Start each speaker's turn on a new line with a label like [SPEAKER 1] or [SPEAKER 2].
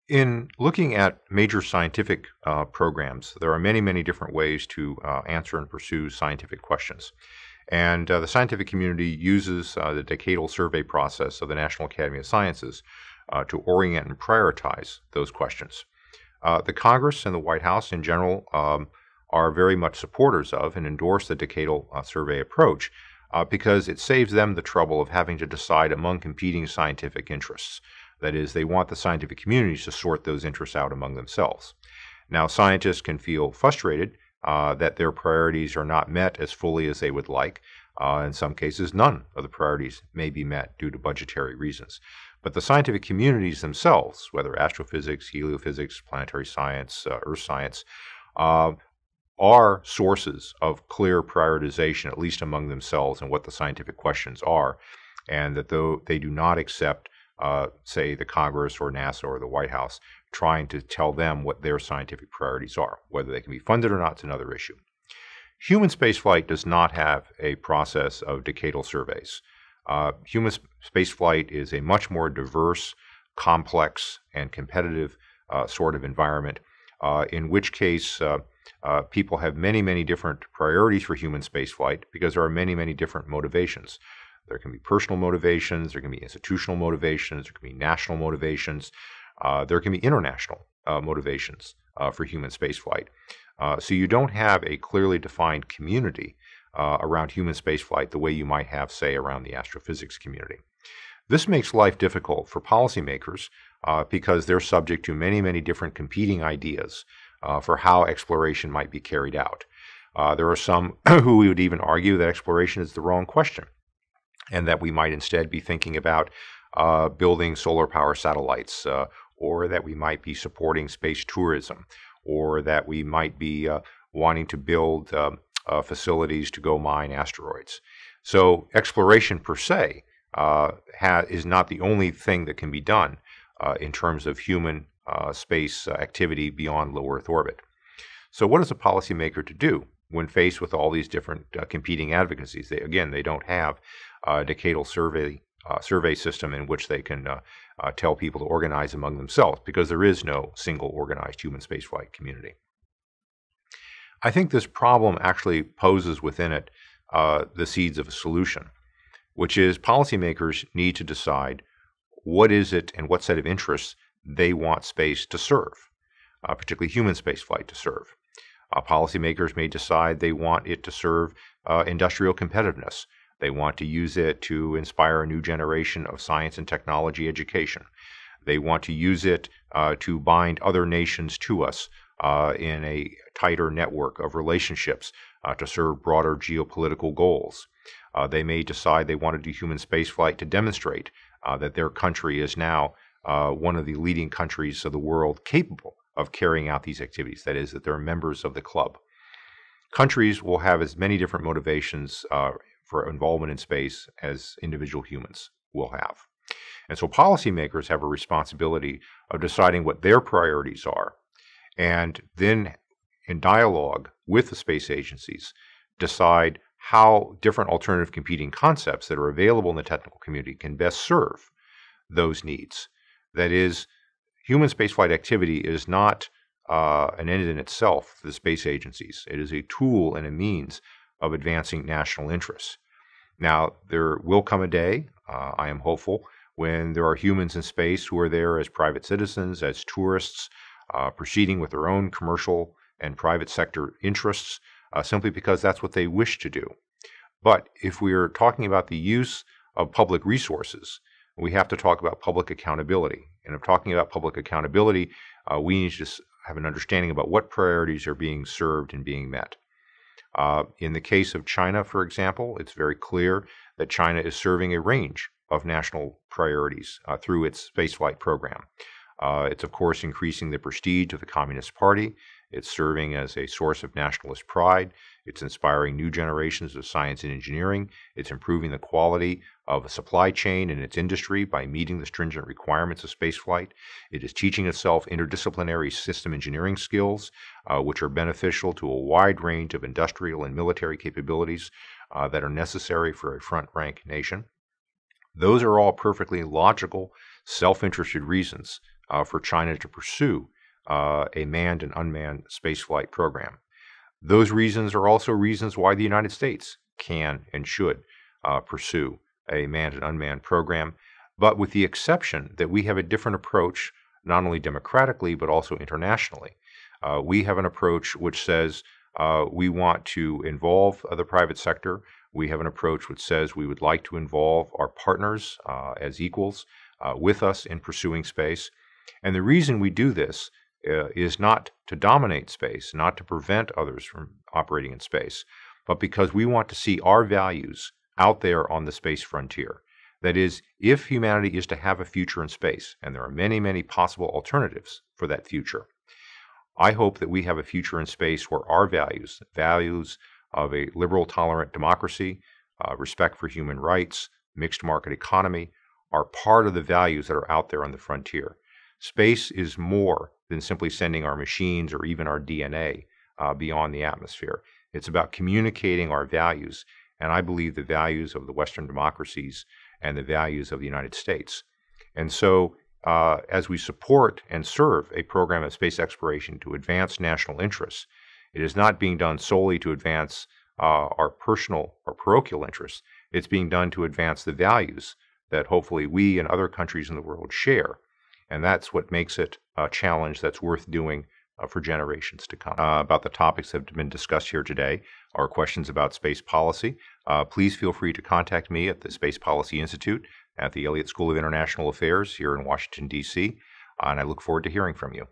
[SPEAKER 1] In looking at major scientific programs, there are many, many different ways to answer and pursue scientific questions. And the scientific community uses the Decadal Survey process of the National Academy of Sciences to orient and prioritize those questions. The Congress and the White House in general are very much supporters of and endorse the Decadal Survey approach because it saves them the trouble of having to decide among competing scientific interests. That is, they want the scientific communities to sort those interests out among themselves. Now, scientists can feel frustrated that their priorities are not met as fully as they would like. In some cases, none of the priorities may be met due to budgetary reasons. But the scientific communities themselves, whether astrophysics, heliophysics, planetary science, earth science, are sources of clear prioritization, at least among themselves, and what the scientific questions are, and that though they do not accept say the Congress or NASA or the White House trying to tell them what their scientific priorities are. Whether they can be funded or not is another issue. Human spaceflight does not have a process of decadal surveys. Human spaceflight is a much more diverse, complex, and competitive sort of environment, in which case people have many, many different priorities for human spaceflight because there are many, many different motivations. There can be personal motivations, there can be institutional motivations, there can be national motivations, there can be international motivations for human spaceflight. So you don't have a clearly defined community around human spaceflight the way you might have, say, around the astrophysics community. This makes life difficult for policymakers because they're subject to many, many different competing ideas for how exploration might be carried out. There are some who would even argue that exploration is the wrong question, and that we might instead be thinking about building solar power satellites, or that we might be supporting space tourism, or that we might be wanting to build facilities to go mine asteroids. So exploration per se is not the only thing that can be done in terms of human space activity beyond low Earth orbit. So what is a policymaker to do when faced with all these different competing advocacies? They don't have a decadal survey system in which they can tell people to organize among themselves, because there is no single organized human spaceflight community. I think this problem actually poses within it the seeds of a solution, which is policymakers need to decide what is it and what set of interests they want space to serve, particularly human spaceflight to serve. Policymakers may decide they want it to serve industrial competitiveness. They want to use it to inspire a new generation of science and technology education. They want to use it to bind other nations to us in a tighter network of relationships to serve broader geopolitical goals. They may decide they want to do human spaceflight to demonstrate that their country is now one of the leading countries of the world capable of carrying out these activities, that is, that they're members of the club. Countries will have as many different motivations for involvement in space as individual humans will have. And so policymakers have a responsibility of deciding what their priorities are, and then in dialogue with the space agencies, decide how different alternative competing concepts that are available in the technical community can best serve those needs. That is, human spaceflight activity is not an end in itself for the space agencies. It is a tool and a means of advancing national interests. Now, there will come a day, I am hopeful, when there are humans in space who are there as private citizens, as tourists, proceeding with their own commercial and private sector interests, simply because that's what they wish to do. But if we are talking about the use of public resources, we have to talk about public accountability. And if talking about public accountability, we need to have an understanding about what priorities are being served and being met. In the case of China, for example, it's very clear that China is serving a range of national priorities through its spaceflight program. It's, of course, increasing the prestige of the Communist Party. It's serving as a source of nationalist pride. It's inspiring new generations of science and engineering. It's improving the quality of a supply chain and its industry by meeting the stringent requirements of spaceflight. It is teaching itself interdisciplinary system engineering skills, which are beneficial to a wide range of industrial and military capabilities that are necessary for a front-rank nation. Those are all perfectly logical, self-interested reasons for China to pursue a manned and unmanned spaceflight program. Those reasons are also reasons why the United States can and should pursue a manned and unmanned program, but with the exception that we have a different approach, not only democratically, but also internationally. We have an approach which says we want to involve the private sector. We have an approach which says we would like to involve our partners as equals with us in pursuing space. And the reason we do this is not to dominate space, not to prevent others from operating in space, but because we want to see our values out there on the space frontier. That is, if humanity is to have a future in space, and there are many, many possible alternatives for that future, I hope that we have a future in space where our values of a liberal, tolerant democracy, respect for human rights, mixed market economy, are part of the values that are out there on the frontier. Space is more than simply sending our machines or even our DNA beyond the atmosphere. It's about communicating our values, and I believe the values of the Western democracies and the values of the United States. And so, as we support and serve a program of space exploration to advance national interests, it is not being done solely to advance our personal or parochial interests. It's being done to advance the values that hopefully we and other countries in the world share. And that's what makes it a challenge that's worth doing for generations to come. About the topics that have been discussed here today or questions about space policy, please feel free to contact me at the Space Policy Institute at the Elliott School of International Affairs here in Washington, D.C., and I look forward to hearing from you.